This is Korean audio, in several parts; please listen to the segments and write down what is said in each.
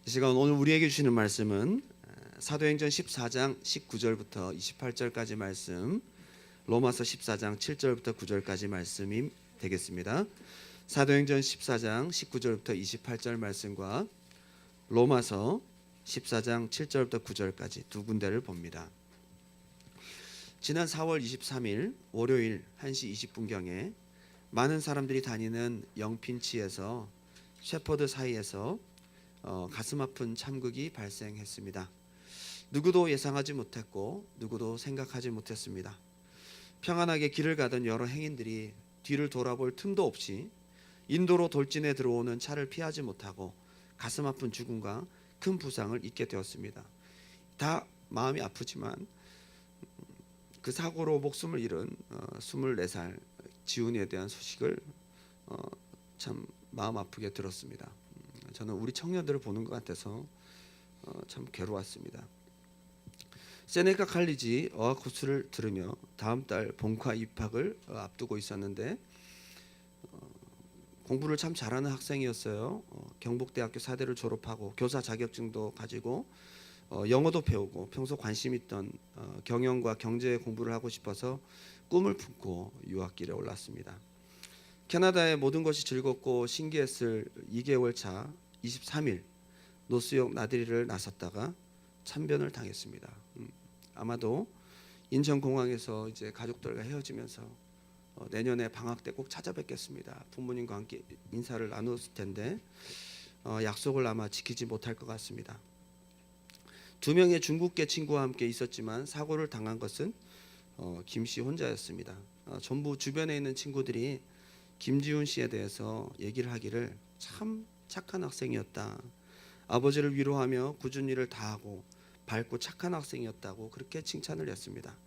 이 시간 오늘 우리에게 주시는 말씀은 사도행전 14장 19절부터 28절까지 말씀, 로마서 14장 7절부터 9절까지 말씀이 되겠습니다. 사도행전 14장 19절부터 28절 말씀과 로마서 14장 7절부터 9절까지 두 군데를 봅니다. 지난 4월 23일 월요일 1시 20분경에 많은 사람들이 다니는 영핀치에서 셰퍼드 사이에서 가슴 아픈 참극이 발생했습니다. 누구도 예상하지 못했고 누구도 생각하지 못했습니다. 평안하게 길을 가던 여러 행인들이 뒤를 돌아볼 틈도 없이 인도로 돌진해 들어오는 차를 피하지 못하고 가슴 아픈 죽음과 큰 부상을 입게 되었습니다. 다 마음이 아프지만 그 사고로 목숨을 잃은 24살 지훈이에 대한 소식을 참 마음 아프게 들었습니다. 저는 우리 청년들을 보는 것 같아서 참 괴로웠습니다. 세네카 칼리지 어학 코스를 들으며 다음 달 본과 입학을 앞두고 있었는데 공부를 참 잘하는 학생이었어요. 경북대학교 사대를 졸업하고 교사 자격증도 가지고 영어도 배우고 평소 관심 있던 경영과 경제 공부를 하고 싶어서 꿈을 품고 유학길에 올랐습니다. 캐나다의 모든 것이 즐겁고 신기했을 2개월 차 23일 노스역 나들이를 나섰다가 참변을 당했습니다. 아마도 인천공항에서 이제 가족들과 헤어지면서 내년에 방학 때 꼭 찾아뵙겠습니다. 부모님과 함께 인사를 나눴을 텐데 약속을 아마 지키지 못할 것 같습니다. 두 명의 중국계 친구와 함께 있었지만 사고를 당한 것은 김 씨 혼자였습니다. 전부 주변에 있는 친구들이 김지훈 씨에 대해서 얘기를 하기를 참 착한 학생이었다. 아버지를 위로하며 꾸준히 일을 다하고 밝고 착한 학생이었다고 그렇게 칭찬을 했습니다.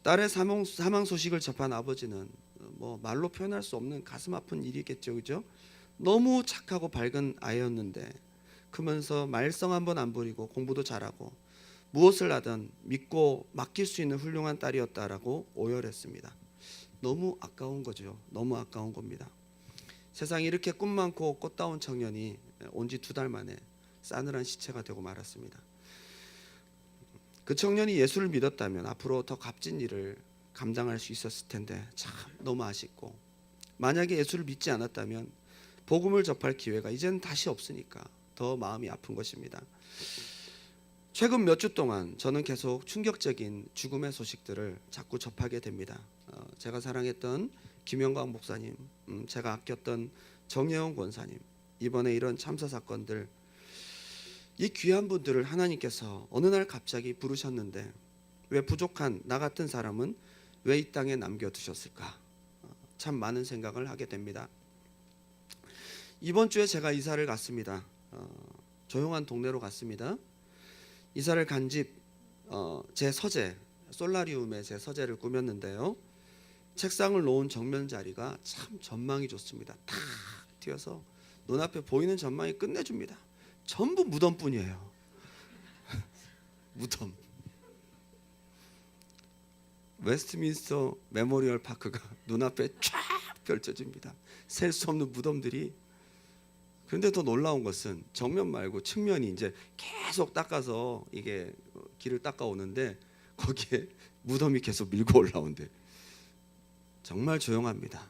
딸의 사망 소식을 접한 아버지는 뭐 말로 표현할 수 없는 가슴 아픈 일이겠죠, 그죠? 너무 착하고 밝은 아이였는데 크면서 말썽 한번 안 부리고 공부도 잘하고 무엇을 하든 믿고 맡길 수 있는 훌륭한 딸이었다라고 오열했습니다. 너무 아까운 거죠. 너무 아까운 겁니다. 세상에 이렇게 꿈 많고 꽃다운 청년이 온 지 2달 만에 싸늘한 시체가 되고 말았습니다. 그 청년이 예수를 믿었다면 앞으로 더 값진 일을 감당할 수 있었을 텐데 참 너무 아쉽고, 만약에 예수를 믿지 않았다면 복음을 접할 기회가 이제는 다시 없으니까 더 마음이 아픈 것입니다. 최근 몇 주 동안 저는 계속 충격적인 죽음의 소식들을 자꾸 접하게 됩니다. 제가 사랑했던 김영광 목사님, 제가 아꼈던 정예원 권사님, 이번에 이런 참사 사건들, 이 귀한 분들을 하나님께서 어느 날 갑자기 부르셨는데 왜 부족한 나 같은 사람은 왜 이 땅에 남겨두셨을까? 참 많은 생각을 하게 됩니다. 이번 주에 제가 이사를 갔습니다. 조용한 동네로 갔습니다. 이사를 간 집 제 서재, 솔라리움에 제 서재를 꾸몄는데요. 책상을 놓은 정면 자리가 참 전망이 좋습니다. 탁 튀어서 눈앞에 보이는 전망이 끝내줍니다. 전부 무덤뿐이에요. 무덤. 웨스트민스터 메모리얼 파크가 눈앞에 쫙 펼쳐집니다. 셀 수 없는 무덤들이. 그런데 더 놀라운 것은 정면 말고 측면이 이제 계속 닦아서 이게 길을 닦아오는데 거기에 무덤이 계속 밀고 올라온대. 정말 조용합니다.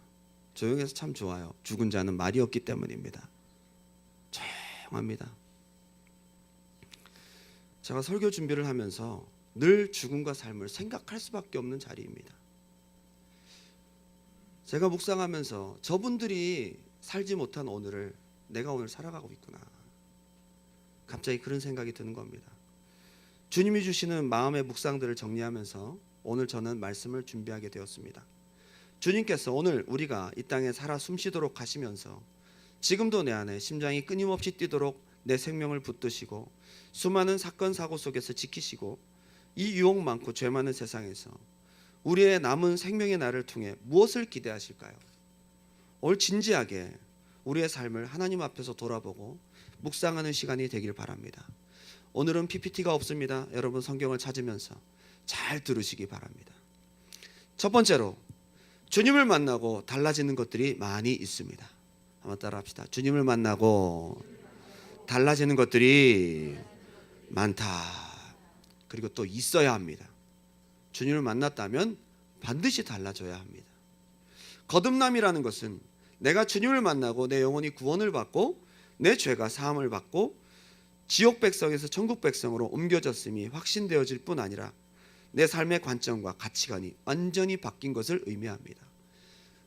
조용해서 참 좋아요. 죽은 자는 말이 없기 때문입니다. 조용합니다. 제가 설교 준비를 하면서 늘 죽음과 삶을 생각할 수밖에 없는 자리입니다. 제가 묵상하면서 저분들이 살지 못한 오늘을 내가 오늘 살아가고 있구나. 갑자기 그런 생각이 드는 겁니다. 주님이 주시는 마음의 묵상들을 정리하면서 오늘 저는 말씀을 준비하게 되었습니다. 주님께서 오늘 우리가 이 땅에 살아 숨쉬도록 하시면서 지금도 내 안에 심장이 끊임없이 뛰도록 내 생명을 붙드시고 수많은 사건 사고 속에서 지키시고 이 유혹 많고 죄 많은 세상에서 우리의 남은 생명의 날을 통해 무엇을 기대하실까요? 오늘 진지하게 우리의 삶을 하나님 앞에서 돌아보고 묵상하는 시간이 되길 바랍니다. 오늘은 PPT가 없습니다. 여러분 성경을 찾으면서 잘 들으시기 바랍니다. 첫 번째로 주님을 만나고 달라지는 것들이 많이 있습니다. 한번 따라 합시다. 주님을 만나고 달라지는 것들이 많다. 그리고 또 있어야 합니다. 주님을 만났다면 반드시 달라져야 합니다. 거듭남이라는 것은 내가 주님을 만나고 내 영혼이 구원을 받고 내 죄가 사함을 받고 지옥 백성에서 천국 백성으로 옮겨졌음이 확신되어질 뿐 아니라 내 삶의 관점과 가치관이 완전히 바뀐 것을 의미합니다.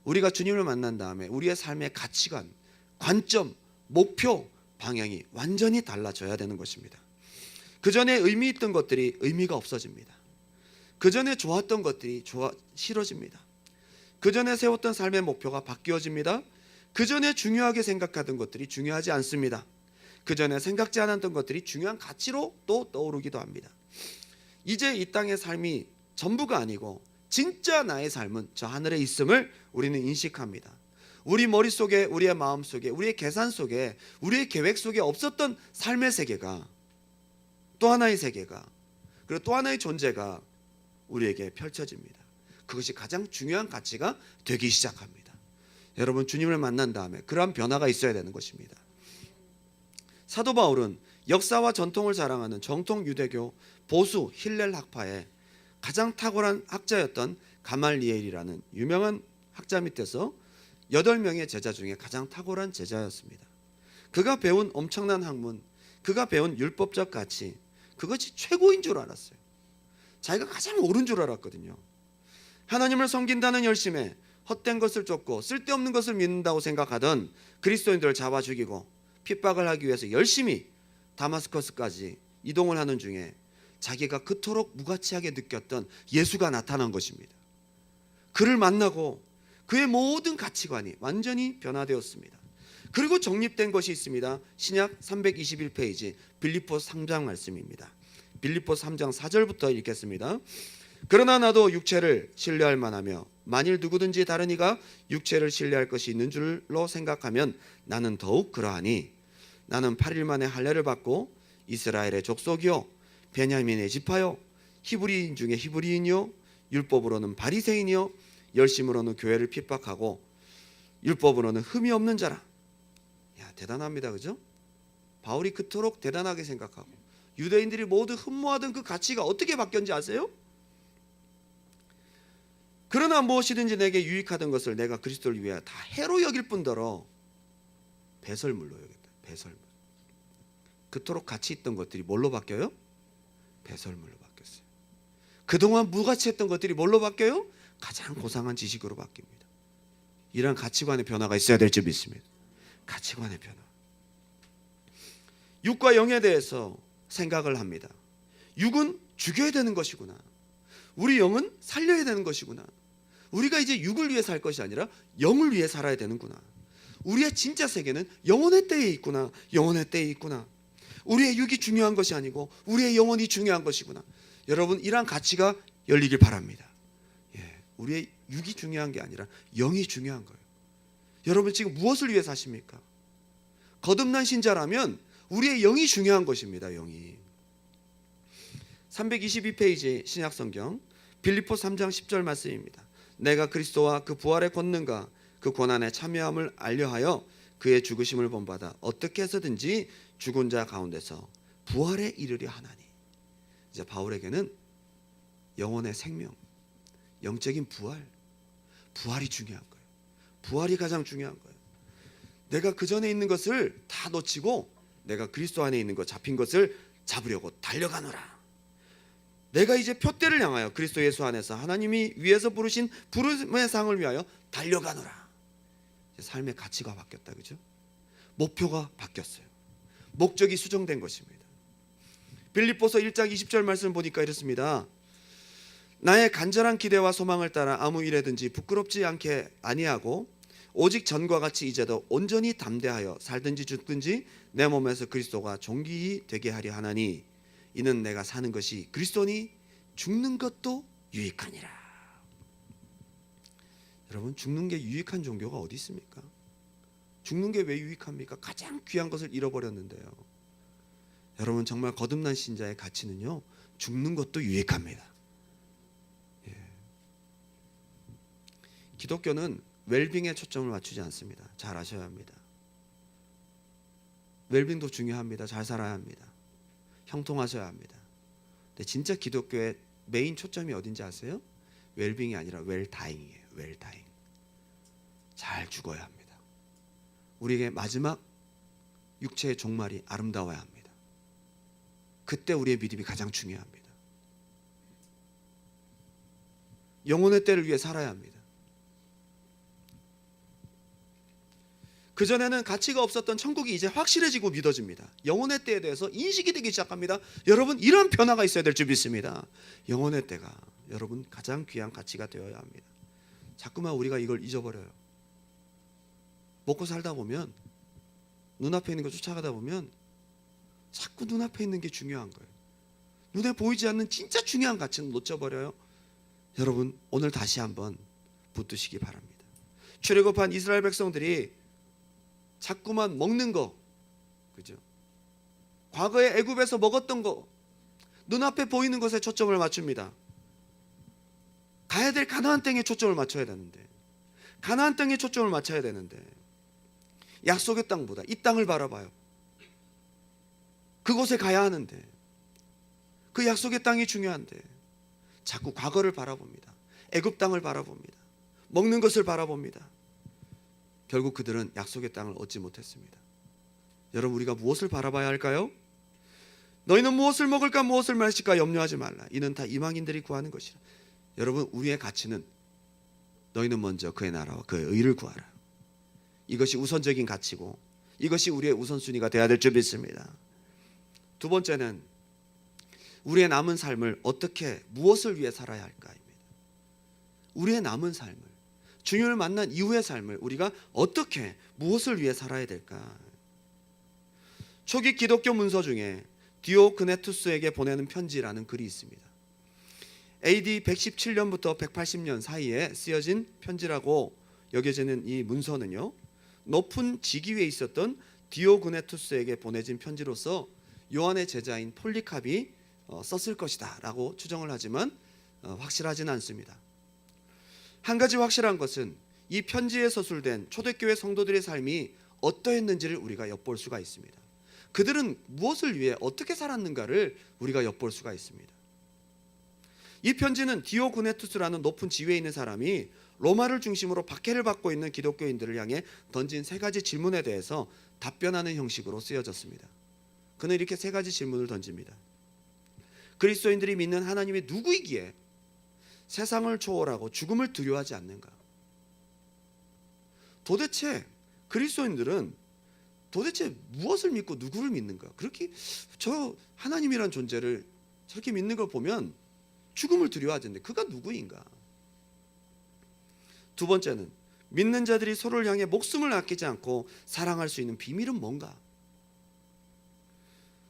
우리가 주님을 만난 다음에 우리의 삶의 가치관, 관점, 목표, 방향이 완전히 달라져야 되는 것입니다. 그 전에 의미 있던 것들이 의미가 없어집니다. 그 전에 좋았던 것들이 싫어집니다. 그 전에 세웠던 삶의 목표가 바뀌어집니다. 그 전에 중요하게 생각하던 것들이 중요하지 않습니다. 그 전에 생각지 않았던 것들이 중요한 가치로 또 떠오르기도 합니다. 이제 이 땅의 삶이 전부가 아니고 진짜 나의 삶은 저 하늘에 있음을 우리는 인식합니다. 우리 머릿속에, 우리의 마음속에, 우리의 계산 속에, 우리의 계획 속에 없었던 삶의 세계가, 또 하나의 세계가, 그리고 또 하나의 존재가 우리에게 펼쳐집니다. 그것이 가장 중요한 가치가 되기 시작합니다. 여러분, 주님을 만난 다음에 그러한 변화가 있어야 되는 것입니다. 사도 바울은 역사와 전통을 자랑하는 정통 유대교 보수 힐렐 학파의 가장 탁월한 학자였던 가말리엘이라는 유명한 학자 밑에서 8명의 제자 중에 가장 탁월한 제자였습니다. 그가 배운 엄청난 학문, 그가 배운 율법적 가치, 그것이 최고인 줄 알았어요. 자기가 가장 옳은 줄 알았거든요. 하나님을 섬긴다는 열심에 헛된 것을 쫓고 쓸데없는 것을 믿는다고 생각하던 그리스도인들을 잡아 죽이고 핍박을 하기 위해서 열심히 다마스커스까지 이동을 하는 중에 자기가 그토록 무가치하게 느꼈던 예수가 나타난 것입니다. 그를 만나고 그의 모든 가치관이 완전히 변화되었습니다. 그리고 정립된 것이 있습니다. 신약 321페이지 빌립보서 3장 말씀입니다. 빌립보서 3장 4절부터 읽겠습니다. 그러나 나도 육체를 신뢰할 만하며 만일 누구든지 다른 이가 육체를 신뢰할 것이 있는 줄로 생각하면 나는 더욱 그러하니 나는 8일 만에 할례를 받고 이스라엘의 족속이요 베냐민의 지파요 히브리인 중에 히브리인이요 율법으로는 바리새인이요 열심으로는 교회를 핍박하고 율법으로는 흠이 없는 자라. 야, 대단합니다. 그죠? 바울이 그토록 대단하게 생각하고 유대인들이 모두 흠모하던 그 가치가 어떻게 바뀌었는지 아세요? 그러나 무엇이든지 내게 유익하던 것을 내가 그리스도를 위하여 다 해로 여길 뿐더러 배설물로 여겼다. 배설물. 그토록 가치 있던 것들이 뭘로 바뀌어요? 배설물로 바뀌었어요. 그동안 무가치했던 것들이 뭘로 바뀌어요? 가장 고상한 지식으로 바뀝니다. 이런 가치관의 변화가 있어야 될 줄 믿습니다. 가치관의 변화. 육과 영에 대해서 생각을 합니다. 육은 죽여야 되는 것이구나. 우리 영은 살려야 되는 것이구나. 우리가 이제 육을 위해 살 것이 아니라 영을 위해 살아야 되는구나. 우리의 진짜 세계는 영혼의 때에 있구나. 영혼의 때에 있구나. 우리의 육이 중요한 것이 아니고 우리의 영혼이 중요한 것이구나. 여러분, 이러한 가치가 열리길 바랍니다. 우리의 육이 중요한 게 아니라 영이 중요한 거예요. 여러분, 지금 무엇을 위해 사십니까? 거듭난 신자라면 우리의 영이 중요한 것입니다. 영이. 322페이지 신약성경 빌립보 3장 10절 말씀입니다. 내가 그리스도와 그 부활의 권능과 그 고난에 참여함을 알려하여 그의 죽으심을 본받아 어떻게 해서든지 죽은 자 가운데서 부활에 이르려 하나니. 이제 바울에게는 영혼의 생명, 영적인 부활이 중요한 거예요. 부활이 가장 중요한 거예요. 내가 그 전에 있는 것을 다 놓치고 내가 그리스도 안에 있는 것, 잡힌 것을 잡으려고 달려가노라. 내가 이제 표대를 향하여 그리스도 예수 안에서 하나님이 위에서 부르신 부름의 상을 위하여 달려가노라. 삶의 가치가 바뀌었다. 그죠? 목표가 바뀌었어요. 목적이 수정된 것입니다. 빌립보서 1장 20절 말씀 보니까 이렇습니다. 나의 간절한 기대와 소망을 따라 아무 일에든지 부끄럽지 않게 아니하고 오직 전과 같이 이제도 온전히 담대하여 살든지 죽든지 내 몸에서 그리스도가 존귀히 되게 하려 하나니 이는 내가 사는 것이 그리스도니 죽는 것도 유익하니라. 여러분, 죽는 게 유익한 종교가 어디 있습니까? 죽는 게 왜 유익합니까? 가장 귀한 것을 잃어버렸는데요. 여러분, 정말 거듭난 신자의 가치는요, 죽는 것도 유익합니다. 기독교는 웰빙에 초점을 맞추지 않습니다. 잘 아셔야 합니다. 웰빙도 중요합니다. 잘 살아야 합니다. 형통하셔야 합니다. 근데 진짜 기독교의 메인 초점이 어딘지 아세요? 웰빙이 아니라 웰다잉이에요. 웰다잉. 잘 죽어야 합니다. 우리에게 마지막 육체의 종말이 아름다워야 합니다. 그때 우리의 믿음이 가장 중요합니다. 영혼의 때를 위해 살아야 합니다. 그전에는 가치가 없었던 천국이 이제 확실해지고 믿어집니다. 영혼의 때에 대해서 인식이 되기 시작합니다. 여러분, 이런 변화가 있어야 될 줄 믿습니다. 영혼의 때가 여러분 가장 귀한 가치가 되어야 합니다. 자꾸만 우리가 이걸 잊어버려요. 먹고 살다 보면, 눈앞에 있는 거 쫓아가다 보면 자꾸 눈앞에 있는 게 중요한 거예요. 눈에 보이지 않는 진짜 중요한 가치는 놓쳐버려요. 여러분, 오늘 다시 한번 붙드시기 바랍니다. 출애굽한 이스라엘 백성들이 자꾸만 먹는 거, 그죠? 과거에 애굽에서 먹었던 거, 눈앞에 보이는 것에 초점을 맞춥니다. 가야 될 가나안 땅에 초점을 맞춰야 되는데, 가나안 땅에 초점을 맞춰야 되는데, 약속의 땅보다 이 땅을 바라봐요. 그곳에 가야 하는데, 그 약속의 땅이 중요한데 자꾸 과거를 바라봅니다. 애굽 땅을 바라봅니다. 먹는 것을 바라봅니다. 결국 그들은 약속의 땅을 얻지 못했습니다. 여러분, 우리가 무엇을 바라봐야 할까요? 너희는 무엇을 먹을까 무엇을 마실까 염려하지 말라. 이는 다 이방인들이 구하는 것이라. 여러분, 우리의 가치는 너희는 먼저 그의 나라와 그의 의를 구하라. 이것이 우선적인 가치고 이것이 우리의 우선순위가 되어야 될 줄 믿습니다. 두 번째는 우리의 남은 삶을 어떻게, 무엇을 위해 살아야 할까입니다. 우리의 남은 삶을, 주님을 만난 이후의 삶을 우리가 어떻게, 무엇을 위해 살아야 될까? 초기 기독교 문서 중에 디오그네투스에게 보내는 편지라는 글이 있습니다. AD 117년부터 180년 사이에 쓰여진 편지라고 여겨지는 이 문서는요, 높은 직위에 있었던 디오그네투스에게 보내진 편지로서 요한의 제자인 폴리캅이 썼을 것이다 라고 추정을 하지만 확실하지는 않습니다. 한 가지 확실한 것은 이 편지에 서술된 초대교회 성도들의 삶이 어떠했는지를 우리가 엿볼 수가 있습니다. 그들은 무엇을 위해 어떻게 살았는가를 우리가 엿볼 수가 있습니다. 이 편지는 디오그네투스라는 높은 지위에 있는 사람이 로마를 중심으로 박해를 받고 있는 기독교인들을 향해 던진 세 가지 질문에 대해서 답변하는 형식으로 쓰여졌습니다. 그는 이렇게 세 가지 질문을 던집니다. 그리스도인들이 믿는 하나님이 누구이기에 세상을 초월하고 죽음을 두려워하지 않는가? 도대체 그리스도인들은 도대체 무엇을 믿고 누구를 믿는가? 그렇게 저 하나님이란 존재를 저렇게 믿는 걸 보면 죽음을 두려워하던데 그가 누구인가? 두 번째는 믿는 자들이 서로를 향해 목숨을 아끼지 않고 사랑할 수 있는 비밀은 뭔가?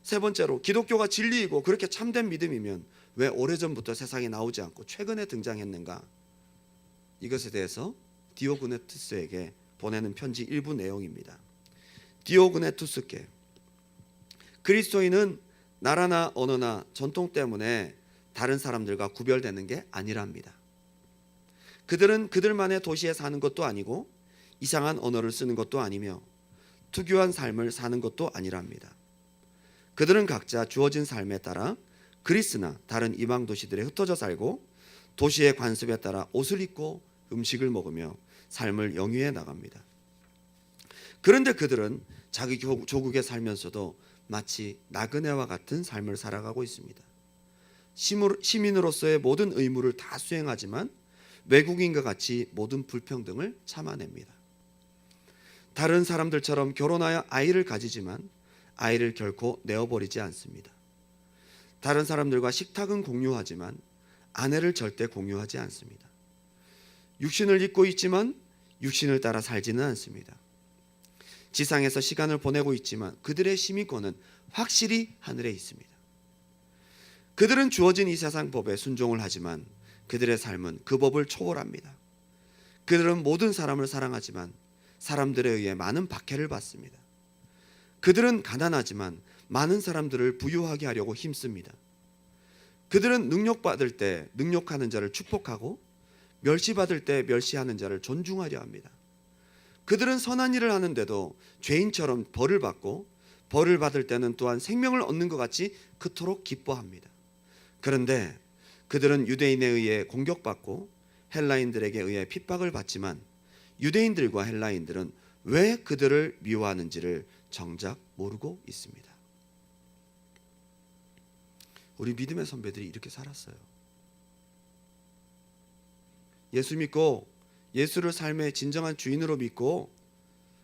세 번째로 기독교가 진리이고 그렇게 참된 믿음이면 왜 오래전부터 세상에 나오지 않고 최근에 등장했는가? 이것에 대해서 디오그네투스에게 보내는 편지 일부 내용입니다. 디오그네투스께 그리스도인은 나라나 언어나 전통 때문에 다른 사람들과 구별되는 게 아니랍니다. 그들은 그들만의 도시에 사는 것도 아니고 이상한 언어를 쓰는 것도 아니며 특유한 삶을 사는 것도 아니랍니다. 그들은 각자 주어진 삶에 따라 그리스나 다른 이방 도시들에 흩어져 살고 도시의 관습에 따라 옷을 입고 음식을 먹으며 삶을 영위해 나갑니다. 그런데 그들은 자기 조국에 살면서도 마치 나그네와 같은 삶을 살아가고 있습니다. 시민으로서의 모든 의무를 다 수행하지만 외국인과 같이 모든 불평등을 참아냅니다. 다른 사람들처럼 결혼하여 아이를 가지지만 아이를 결코 내어버리지 않습니다. 다른 사람들과 식탁은 공유하지만 아내를 절대 공유하지 않습니다. 육신을 입고 있지만 육신을 따라 살지는 않습니다. 지상에서 시간을 보내고 있지만 그들의 시민권은 확실히 하늘에 있습니다. 그들은 주어진 이 세상 법에 순종을 하지만 그들의 삶은 그 법을 초월합니다. 그들은 모든 사람을 사랑하지만 사람들에 의해 많은 박해를 받습니다. 그들은 가난하지만 많은 사람들을 부유하게 하려고 힘씁니다. 그들은 능력받을 때 능력하는 자를 축복하고 멸시받을 때 멸시하는 자를 존중하려 합니다. 그들은 선한 일을 하는데도 죄인처럼 벌을 받고 벌을 받을 때는 또한 생명을 얻는 것 같이 그토록 기뻐합니다. 그런데 그들은 유대인에 의해 공격받고 헬라인들에게 의해 핍박을 받지만 유대인들과 헬라인들은 왜 그들을 미워하는지를 정작 모르고 있습니다. 우리 믿음의 선배들이 이렇게 살았어요. 예수 믿고 예수를 삶의 진정한 주인으로 믿고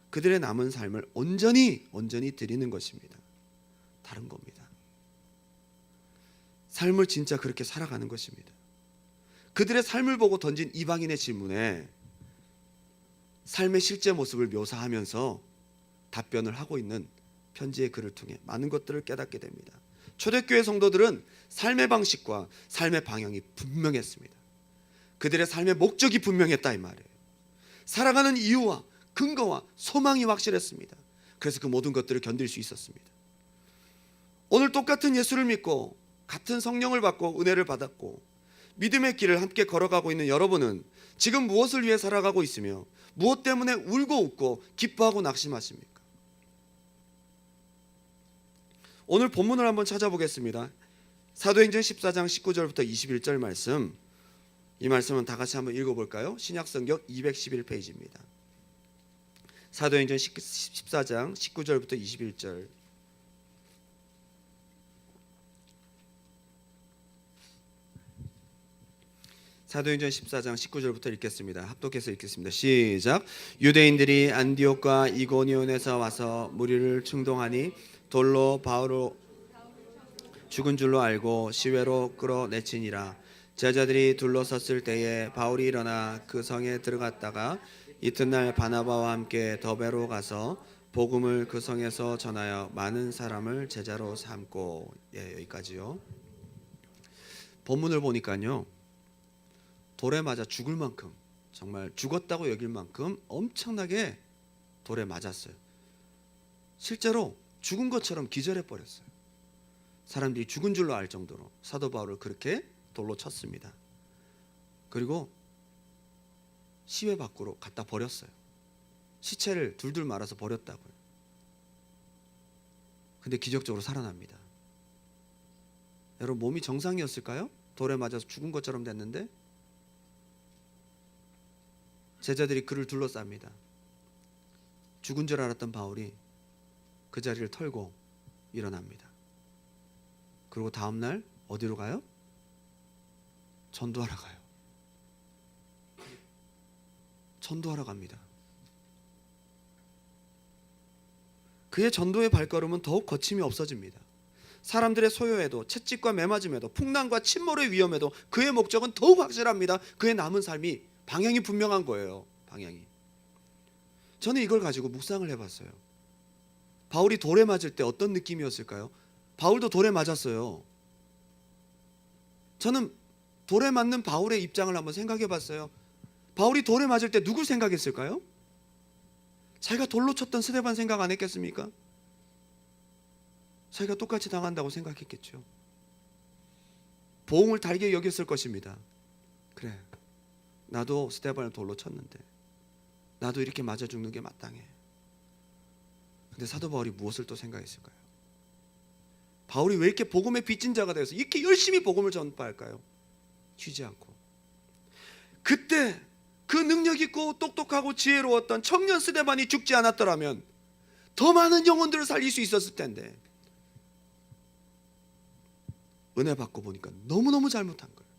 그들의 남은 삶을 온전히 드리는 것입니다. 다른 겁니다. 삶을 진짜 그렇게 살아가는 것입니다. 그들의 삶을 보고 던진 이방인의 질문에 삶의 실제 모습을 묘사하면서 답변을 하고 있는 편지의 글을 통해 많은 것들을 깨닫게 됩니다. 초대교회 성도들은 삶의 방식과 삶의 방향이 분명했습니다. 그들의 삶의 목적이 분명했다 이 말이에요. 살아가는 이유와 근거와 소망이 확실했습니다. 그래서 그 모든 것들을 견딜 수 있었습니다. 오늘 똑같은 예수를 믿고 같은 성령을 받고 은혜를 받았고 믿음의 길을 함께 걸어가고 있는 여러분은 지금 무엇을 위해 살아가고 있으며 무엇 때문에 울고 웃고 기뻐하고 낙심하십니까? 오늘 본문을 한번 찾아보겠습니다. 사도행전 14장 19절부터 21절 말씀, 이 말씀은 다 같이 한번 읽어볼까요? 신약성경 211페이지입니다. 사도행전 14장 19절부터 21절. 사도행전 14장 19절부터 읽겠습니다. 합독해서 읽겠습니다. 시작. 유대인들이 안디옥과 이고니온에서 와서 무리를 충동하니 돌로 바울을 죽은 줄로 알고 시외로 끌어내치니라. 제자들이 둘러섰을 때에 바울이 일어나 그 성에 들어갔다가 이튿날 바나바와 함께 더베로 가서 복음을 그 성에서 전하여 많은 사람을 제자로 삼고. 여기까지요. 본문을 보니까요, 돌에 맞아 죽을 만큼, 정말 죽었다고 여길 만큼 엄청나게 돌에 맞았어요. 실제로 죽은 것처럼 기절해 버렸어요. 사람들이 죽은 줄로 알 정도로 사도 바울을 그렇게 돌로 쳤습니다. 그리고 시외 밖으로 갖다 버렸어요. 시체를 둘둘 말아서 버렸다고요. 근데 기적적으로 살아납니다. 여러분, 몸이 정상이었을까요? 돌에 맞아서 죽은 것처럼 됐는데 제자들이 그를 둘러쌉니다. 죽은 줄 알았던 바울이 그 자리를 털고 일어납니다. 그리고 다음날 어디로 가요? 전도하러 가요. 전도하러 갑니다. 그의 전도의 발걸음은 더욱 거침이 없어집니다. 사람들의 소요에도, 채찍과 매맞음에도, 풍랑과 침몰의 위험에도 그의 목적은 더욱 확실합니다. 그의 남은 삶이 방향이 분명한 거예요. 방향이. 저는 이걸 가지고 묵상을 해봤어요. 바울이 돌에 맞을 때 어떤 느낌이었을까요? 바울도 돌에 맞았어요. 저는 돌에 맞는 바울의 입장을 한번 생각해 봤어요. 바울이 돌에 맞을 때 누굴 생각했을까요? 자기가 돌로 쳤던 스데반 생각 안 했겠습니까? 자기가 똑같이 당한다고 생각했겠죠. 보응을 달게 여겼을 것입니다. 그래, 나도 스데반을 돌로 쳤는데 나도 이렇게 맞아 죽는 게 마땅해. 근데 사도 바울이 무엇을 또 생각했을까요? 바울이 왜 이렇게 복음의 빚진 자가 되어서 이렇게 열심히 복음을 전파할까요? 쉬지 않고. 그때 그 능력 있고 똑똑하고 지혜로웠던 청년 스데반이 죽지 않았더라면 더 많은 영혼들을 살릴 수 있었을 텐데 은혜 받고 보니까 너무너무 잘못한 거예요.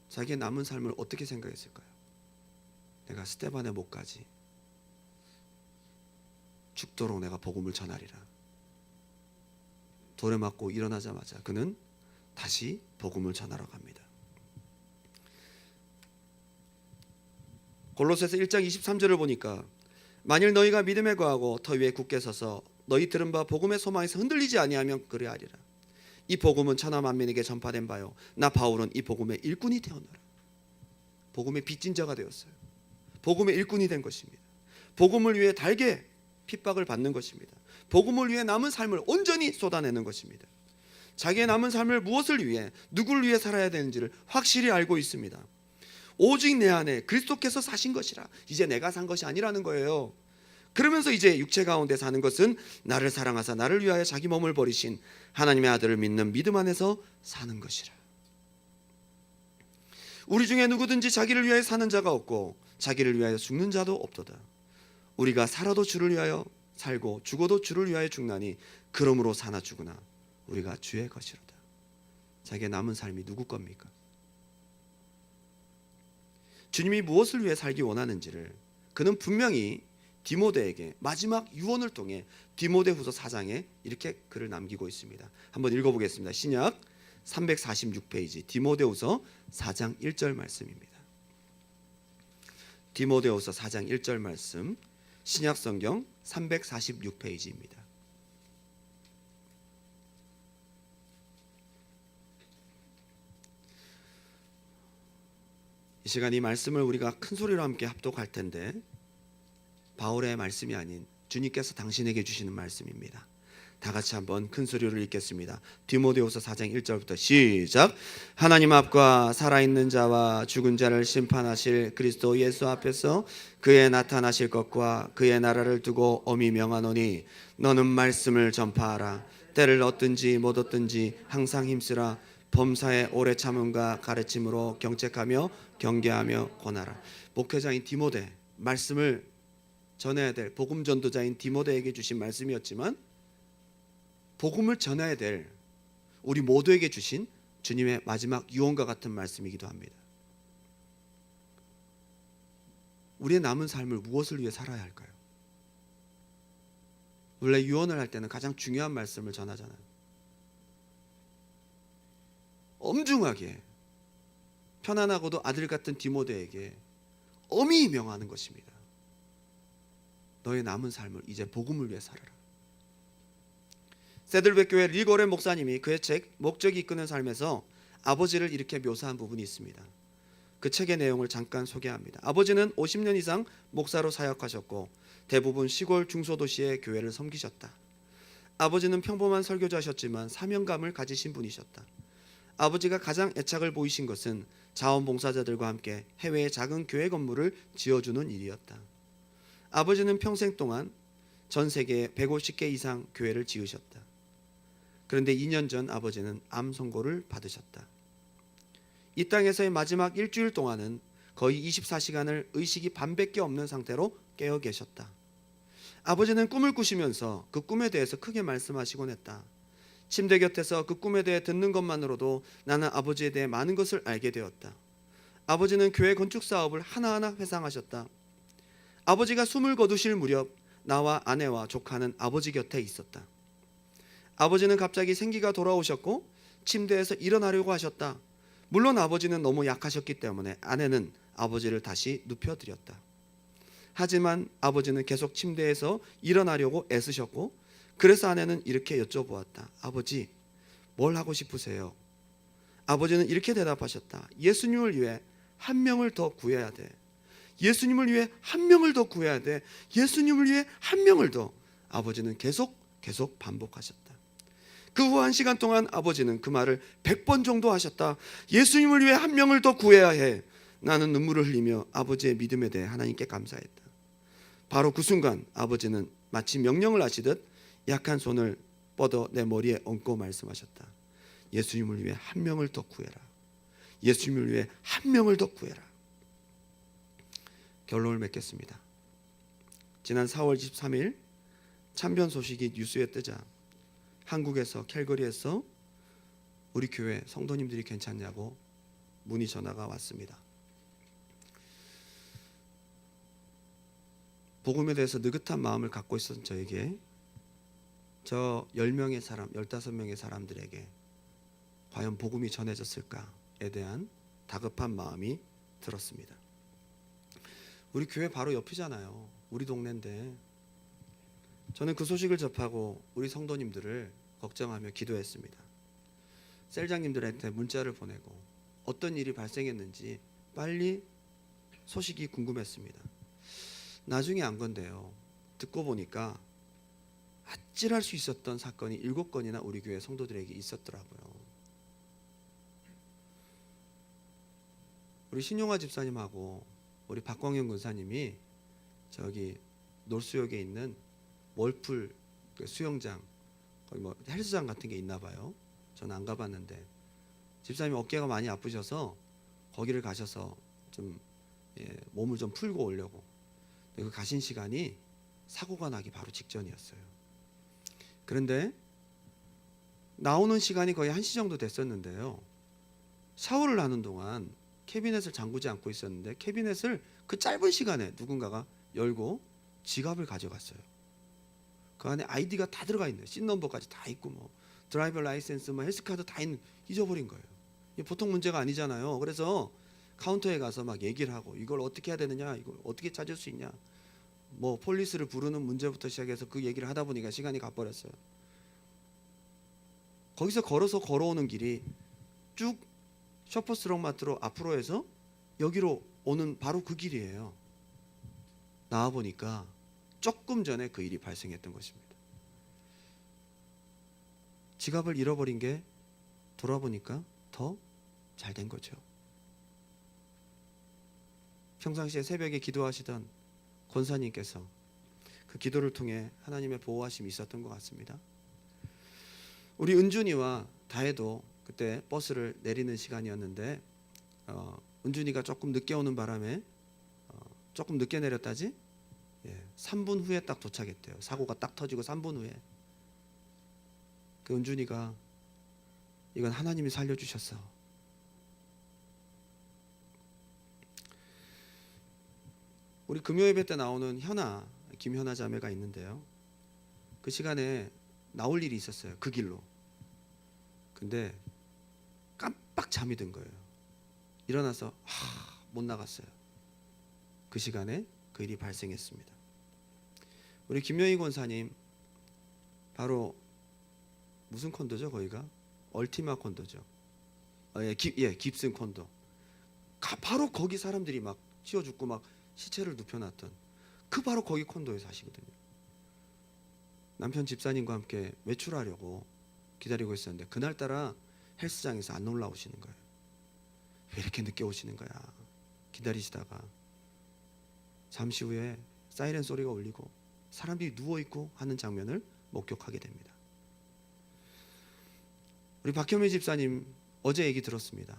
자기의 남은 삶을 어떻게 생각했을까요? 내가 스데반의 목까지 죽도록 내가 복음을 전하리라. 돌에 맞고 일어나자마자 그는 다시 복음을 전하러 갑니다. 골로새서 1장 23절을 보니까 만일 너희가 믿음에 거하고 터 위에 굳게 서서 너희 들은 바 복음의 소망에서 흔들리지 아니하면 그리하리라. 이 복음은 천하 만민에게 전파된 바요 나 바울은 이 복음의 일꾼이 되었노라. 복음의 빚진 자가 되었어요. 복음의 일꾼이 된 것입니다. 복음을 위해 달게 핍박을 받는 것입니다. 복음을 위해 남은 삶을 온전히 쏟아내는 것입니다. 자기의 남은 삶을 무엇을 위해, 누구를 위해 살아야 되는지를 확실히 알고 있습니다. 오직 내 안에 그리스도께서 사신 것이라. 이제 내가 산 것이 아니라는 거예요. 그러면서 이제 육체 가운데 사는 것은 나를 사랑하사 나를 위하여 자기 몸을 버리신 하나님의 아들을 믿는 믿음 안에서 사는 것이라. 우리 중에 누구든지 자기를 위하여 사는 자가 없고 자기를 위하여 죽는 자도 없도다. 우리가 살아도 주를 위하여 살고 죽어도 주를 위하여 죽나니 그러므로 사나 죽으나 우리가 주의 것이로다. 자기의 남은 삶이 누구 겁니까? 주님이 무엇을 위해 살기 원하는지를 그는 분명히 디모데에게 마지막 유언을 통해 디모데후서 4장에 이렇게 글을 남기고 있습니다. 한번 읽어보겠습니다. 신약 346페이지 디모데후서 4장 1절 말씀입니다. 디모데후서 4장 1절 말씀, 신약 성경 346페이지입니다. 이 시간 이 말씀을 우리가 큰 소리로 함께 합독할 텐데 바울의 말씀이 아닌 주님께서 당신에게 주시는 말씀입니다. 다 같이 한번 큰 소리로 읽겠습니다. 디모데후서 4장 1절부터 시작. 하나님 앞과 살아있는 자와 죽은 자를 심판하실 그리스도 예수 앞에서 그의 나타나실 것과 그의 나라를 두고 엄히 명하노니 너는 말씀을 전파하라. 때를 얻든지 못 얻든지 항상 힘쓰라. 범사에 오래 참음과 가르침으로 경책하며 경계하며 권하라. 목회자인 디모데, 말씀을 전해야 될 복음 전도자인 디모데에게 주신 말씀이었지만 복음을 전해야 될 우리 모두에게 주신 주님의 마지막 유언과 같은 말씀이기도 합니다. 우리의 남은 삶을 무엇을 위해 살아야 할까요? 원래 유언을 할 때는 가장 중요한 말씀을 전하잖아요. 엄중하게 편안하고도 아들 같은 디모데에게 엄히 명하는 것입니다. 너의 남은 삶을 이제 복음을 위해 살아라. 세들백 교회 리고렌 목사님이 그의 책 목적이 이끄는 삶에서 아버지를 이렇게 묘사한 부분이 있습니다. 그 책의 내용을 잠깐 소개합니다. 아버지는 50년 이상 목사로 사역하셨고 대부분 시골 중소도시의 교회를 섬기셨다. 아버지는 평범한 설교자셨지만 사명감을 가지신 분이셨다. 아버지가 가장 애착을 보이신 것은 자원봉사자들과 함께 해외의 작은 교회 건물을 지어주는 일이었다. 아버지는 평생 동안 전 세계에 150개 이상 교회를 지으셨다. 그런데 2년 전 아버지는 암 선고를 받으셨다. 이 땅에서의 마지막 일주일 동안은 거의 24시간을 의식이 반밖에 없는 상태로 깨어 계셨다. 아버지는 꿈을 꾸시면서 그 꿈에 대해서 크게 말씀하시곤 했다. 침대 곁에서 그 꿈에 대해 듣는 것만으로도 나는 아버지에 대해 많은 것을 알게 되었다. 아버지는 교회 건축 사업을 하나하나 회상하셨다. 아버지가 숨을 거두실 무렵 나와 아내와 조카는 아버지 곁에 있었다. 아버지는 갑자기 생기가 돌아오셨고 침대에서 일어나려고 하셨다. 물론 아버지는 너무 약하셨기 때문에 아내는 아버지를 다시 눕혀드렸다. 하지만 아버지는 계속 침대에서 일어나려고 애쓰셨고 그래서 아내는 이렇게 여쭤보았다. 아버지, 뭘 하고 싶으세요? 아버지는 이렇게 대답하셨다. 예수님을 위해 한 명을 더 구해야 돼. 예수님을 위해 한 명을 더 구해야 돼. 예수님을 위해 한 명을 더. 아버지는 계속 반복하셨다. 그 후 1시간 동안 아버지는 그 말을 100번 정도 하셨다. 예수님을 위해 한 명을 더 구해야 해. 나는 눈물을 흘리며 아버지의 믿음에 대해 하나님께 감사했다. 바로 그 순간 아버지는 마치 명령을 하시듯 약한 손을 뻗어 내 머리에 얹고 말씀하셨다. 예수님을 위해 한 명을 더 구해라. 예수님을 위해 한 명을 더 구해라. 결론을 맺겠습니다. 지난 4월 23일 참변 소식이 뉴스에 뜨자 한국에서 캘거리에서 우리 교회 성도님들이 괜찮냐고 문의 전화가 왔습니다. 복음에 대해서 느긋한 마음을 갖고 있었던 저에게 저 10명의 사람, 15명의 사람들에게 과연 복음이 전해졌을까에 대한 다급한 마음이 들었습니다. 우리 교회 바로 옆이잖아요. 우리 동네인데 저는 그 소식을 접하고 우리 성도님들을 걱정하며 기도했습니다. 셀장님들한테 문자를 보내고 어떤 일이 발생했는지 빨리 소식이 궁금했습니다. 나중에 안 건데요. 듣고 보니까 아찔할 수 있었던 사건이 7건이나 우리 교회 성도들에게 있었더라고요. 우리 신용화 집사님하고 우리 박광현 군사님이 저기 놀수역에 있는 월풀 그 수영장, 거기 뭐 헬스장 같은 게 있나 봐요. 저는 안 가봤는데 집사님이 어깨가 많이 아프셔서 거기를 가셔서 좀 몸을 좀 풀고 오려고. 그 가신 시간이 사고가 나기 바로 직전이었어요. 그런데 나오는 시간이 거의 1시 정도 됐었는데요. 샤워를 하는 동안 캐비넷을 잠그지 않고 있었는데 캐비넷을 그 짧은 시간에 누군가가 열고 지갑을 가져갔어요. 그 안에 아이디가 다 들어가 있네요. 씬 넘버까지 다 있고 뭐 드라이버 라이센스, 뭐 헬스카드 다 있는, 잊어버린 거예요. 이게 보통 문제가 아니잖아요. 그래서 카운터에 가서 막 얘기를 하고 이걸 어떻게 해야 되느냐, 이걸 어떻게 찾을 수 있냐, 뭐 폴리스를 부르는 문제부터 시작해서 그 얘기를 하다 보니까 시간이 가버렸어요. 거기서 걸어오는 길이 쭉 셔퍼스럭마트로 앞으로 해서 여기로 오는 바로 그 길이에요. 나와 보니까 조금 전에 그 일이 발생했던 것입니다. 지갑을 잃어버린 게 돌아보니까 더 잘 된 거죠. 평상시에 새벽에 기도하시던 권사님께서 그 기도를 통해 하나님의 보호하심이 있었던 것 같습니다. 우리 은준이와 다혜도 그때 버스를 내리는 시간이었는데 은준이가 조금 늦게 오는 바람에 조금 늦게 내렸다지? 3분 후에 딱 도착했대요. 사고가 딱 터지고 3분 후에. 그 은준이가 이건 하나님이 살려주셨어. 우리 금요예배 때 나오는 현아, 김현아 자매가 있는데요. 그 시간에 나올 일이 있었어요. 그 길로. 근데 깜빡 잠이 든 거예요. 일어나서 못 나갔어요. 그 시간에 그 일이 발생했습니다. 우리 김영희 권사님 바로 무슨 콘도죠? 거기가 얼티마 콘도죠. 깁슨 콘도. 바로 거기 사람들이 막 치워 죽고 막 시체를 눕혀놨던 그 바로 거기 콘도에 사시거든요. 남편 집사님과 함께 외출하려고 기다리고 있었는데 그날따라 헬스장에서 안 올라오시는 거예요. 왜 이렇게 늦게 오시는 거야? 기다리시다가 잠시 후에 사이렌 소리가 울리고 사람들이 누워있고 하는 장면을 목격하게 됩니다. 우리 박현미 집사님 어제 얘기 들었습니다.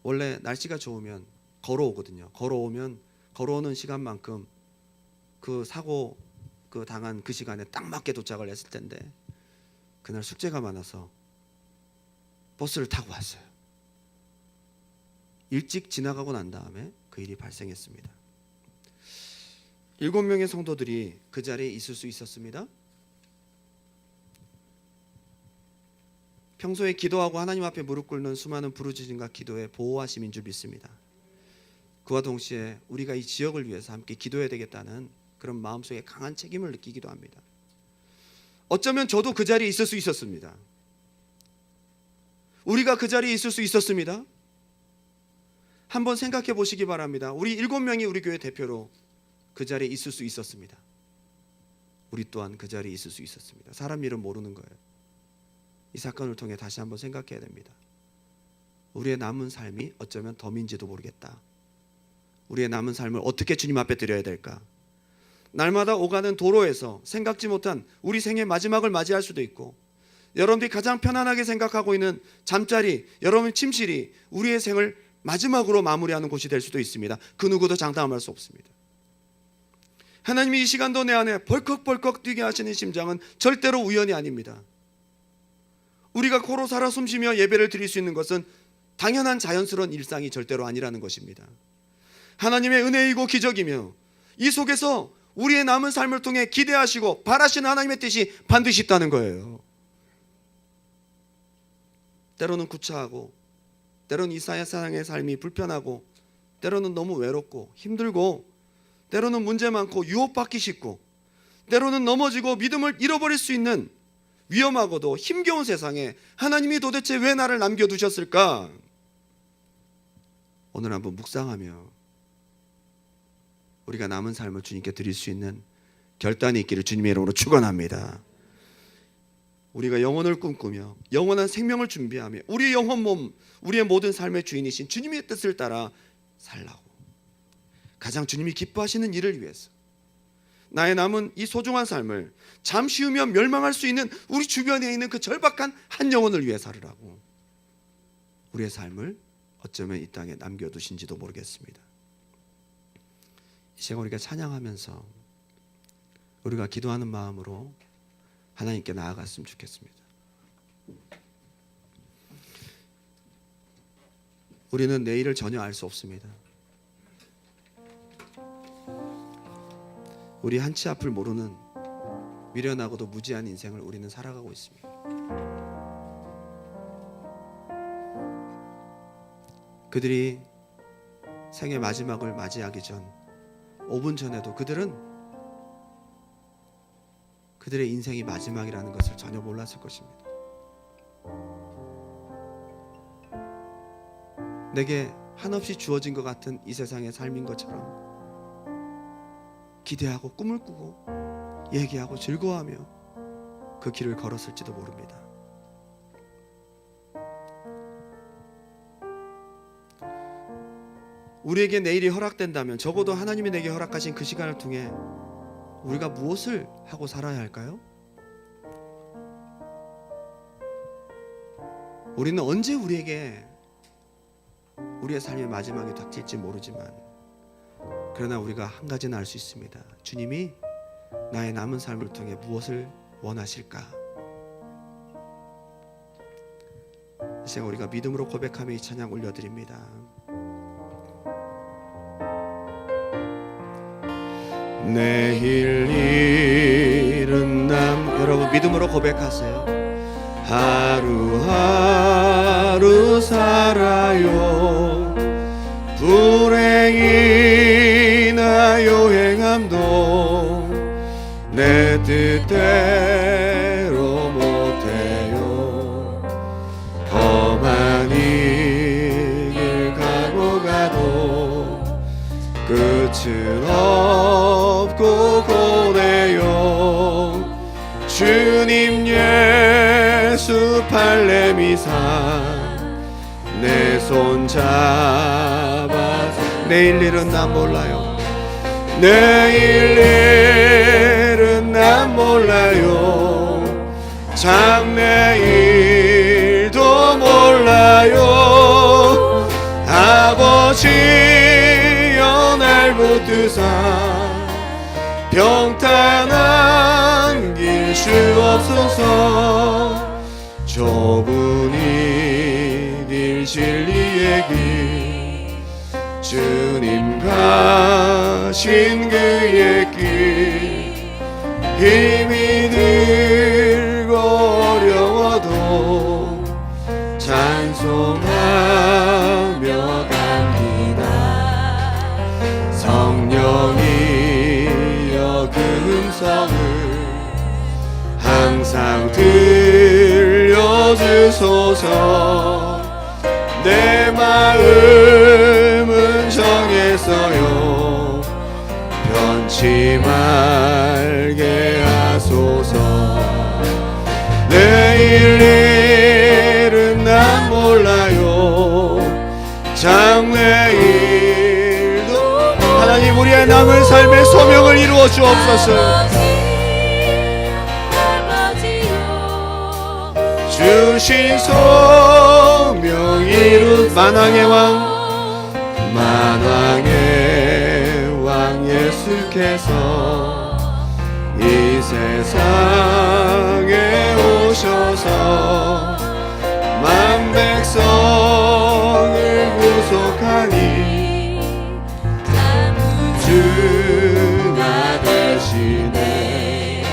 원래 날씨가 좋으면 걸어오거든요. 걸어오는 시간만큼 그 사고 당한 그 시간에 딱 맞게 도착을 했을 텐데 그날 숙제가 많아서 버스를 타고 왔어요. 일찍 지나가고 난 다음에 그 일이 발생했습니다. 7명의 성도들이 그 자리에 있을 수 있었습니다. 평소에 기도하고 하나님 앞에 무릎 꿇는 수많은 부르짖음과 기도의 보호하심인 줄 믿습니다. 그와 동시에 우리가 이 지역을 위해서 함께 기도해야 되겠다는 그런 마음속에 강한 책임을 느끼기도 합니다. 어쩌면 저도 그 자리에 있을 수 있었습니다. 우리가 그 자리에 있을 수 있었습니다. 한번 생각해 보시기 바랍니다. 우리 7명이 우리 교회 대표로 그 자리에 있을 수 있었습니다. 우리 또한 그 자리에 있을 수 있었습니다. 사람 일은 모르는 거예요. 이 사건을 통해 다시 한번 생각해야 됩니다. 우리의 남은 삶이 어쩌면 덤인지도 모르겠다. 우리의 남은 삶을 어떻게 주님 앞에 드려야 될까? 날마다 오가는 도로에서 생각지 못한 우리 생의 마지막을 맞이할 수도 있고, 여러분들이 가장 편안하게 생각하고 있는 잠자리, 여러분 침실이 우리의 생을 마지막으로 마무리하는 곳이 될 수도 있습니다. 그 누구도 장담할 수 없습니다. 하나님이 이 시간도 내 안에 벌컥벌컥 뛰게 하시는 심장은 절대로 우연이 아닙니다. 우리가 코로 살아 숨쉬며 예배를 드릴 수 있는 것은 당연한 자연스러운 일상이 절대로 아니라는 것입니다. 하나님의 은혜이고 기적이며 이 속에서 우리의 남은 삶을 통해 기대하시고 바라시는 하나님의 뜻이 반드시 있다는 거예요. 때로는 구차하고, 때로는 이 세상의 삶이 불편하고, 때로는 너무 외롭고 힘들고, 때로는 문제 많고 유혹받기 쉽고, 때로는 넘어지고 믿음을 잃어버릴 수 있는 위험하고도 힘겨운 세상에 하나님이 도대체 왜 나를 남겨두셨을까? 오늘 한번 묵상하며 우리가 남은 삶을 주님께 드릴 수 있는 결단이 있기를 주님의 이름으로 축원합니다. 우리가 영혼을 꿈꾸며 영원한 생명을 준비하며 우리의 영혼 몸, 우리의 모든 삶의 주인이신 주님의 뜻을 따라 살라고, 가장 주님이 기뻐하시는 일을 위해서 나의 남은 이 소중한 삶을 잠시 후면 멸망할 수 있는 우리 주변에 있는 그 절박한 한 영혼을 위해 살으라고 우리의 삶을 어쩌면 이 땅에 남겨두신지도 모르겠습니다. 이 시간 우리가 찬양하면서 우리가 기도하는 마음으로 하나님께 나아갔으면 좋겠습니다. 우리는 내일을 전혀 알 수 없습니다. 우리 한치 앞을 모르는 미련하고도 무지한 인생을 우리는 살아가고 있습니다. 그들이 생의 마지막을 맞이하기 전 5분 전에도 그들의 인생이 마지막이라는 것을 전혀 몰랐을 것입니다. 내게 한없이 주어진 것 같은 이 세상의 삶인 것처럼 기대하고 꿈을 꾸고 얘기하고 즐거워하며 그 길을 걸었을지도 모릅니다. 우리에게 내일이 허락된다면 적어도 하나님이 내게 허락하신 그 시간을 통해 우리가 무엇을 하고 살아야 할까요? 우리는 언제 우리에게 우리의 삶의 마지막이 닥칠지 모르지만 그러나 우리가 한 가지는 알 수 있습니다. 주님이 나의 남은 삶을 통해 무엇을 원하실까? 이 시간 우리가 믿음으로 고백하며 이 찬양 올려드립니다. 내일 일은 여러분 믿음으로 고백하세요. 하루하루 살아요. 불행이나 요행함도 내 뜻대로 못해요. 험한 이 길 가고 가도 끝은 없고 고뇌요. 주님 예수 팔레미사 내 손 잡아 내일 일은 난 몰라요. 내일 일은 난 몰라요. 장래일도 몰라요. 아버지여 날 붙드사 평탄한 길 주옵소서. 좁은 이 길 진리의 길 주님 가신 그의 길 힘이 들고 어려워도 찬송하며 갑니다. 성령이여 그 음성을 항상 들려주소서. 내 마음은 정했어요. 변치 말게 하소서. 내일 일은 난 몰라요. 장래일도 하나님 우리의 남은 삶의 소명을 이루어 주옵소서. 주신 소명 이룬 만왕의 왕 예수께서 이 세상에 오셔서 만 백성을 구속하니 주가 대신에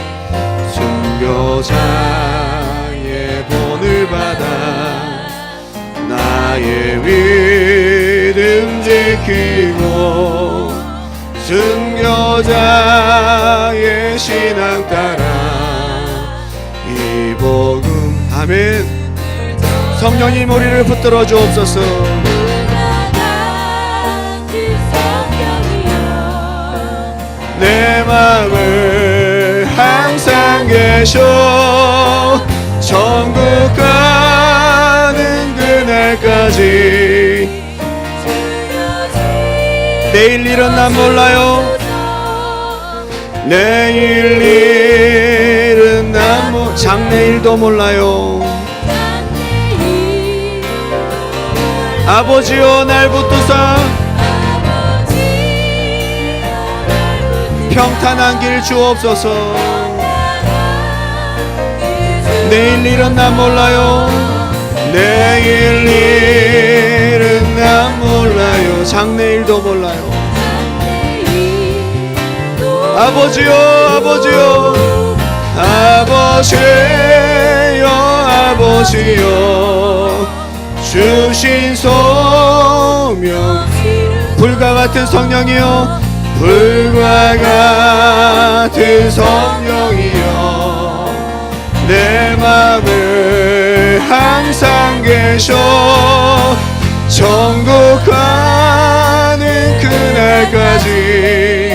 순교자의 본을 받아 나의 믿음 지키고 순교자의 신앙 따라 이 복음 아멘. 성령님 우리를 붙들어 주옵소서. 내 마음을 항상 계셔 천국 가는 그날까지. 내일 일은 난 몰라요. 내일 일은 난 장래일도 몰라요. 아버지여 날 붙드사 평탄한 길 주옵소서. 내일 일은 난 몰라요. 내일 일은 난 몰라요. 장래일도 몰라요. 아버지여 아버지여 아버지여 아버지여 주신 소명 불과 같은 성령이여 불과 같은 성령이여 내 맘을 항상 계셔 천국 가는 그날까지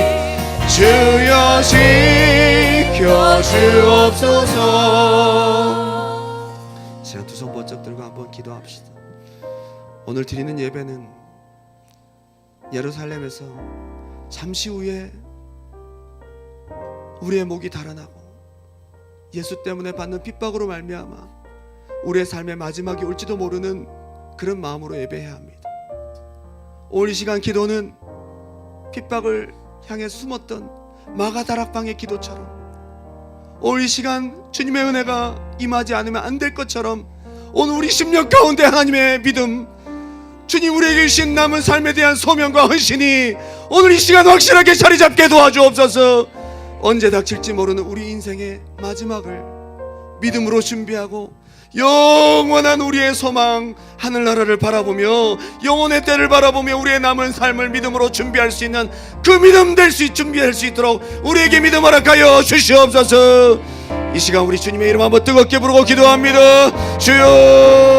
주여 지켜 주옵소서. 제가 두 손 번쩍 들고 한번 기도합시다. 오늘 드리는 예배는 예루살렘에서 잠시 후에 우리의 목이 달아나고 예수 때문에 받는 핍박으로 말미암아 우리의 삶의 마지막이 올지도 모르는 그런 마음으로 예배해야 합니다. 오늘 이 시간 기도는 핍박을 향해 숨었던 마가다락방의 기도처럼 오늘 이 시간 주님의 은혜가 임하지 않으면 안 될 것처럼 오늘 우리 심령 가운데 하나님의 믿음, 주님 우리에게 주신 남은 삶에 대한 소명과 헌신이 오늘 이 시간 확실하게 자리 잡게 도와주옵소서. 언제 닥칠지 모르는 우리 인생의 마지막을 믿음으로 준비하고 영원한 우리의 소망 하늘나라를 바라보며 영혼의 때를 바라보며 우리의 남은 삶을 믿음으로 준비할 수 있는 그 믿음 준비할 수 있도록 우리에게 믿음 허락하여 주시옵소서. 이 시간 우리 주님의 이름 한번 뜨겁게 부르고 기도합니다. 주여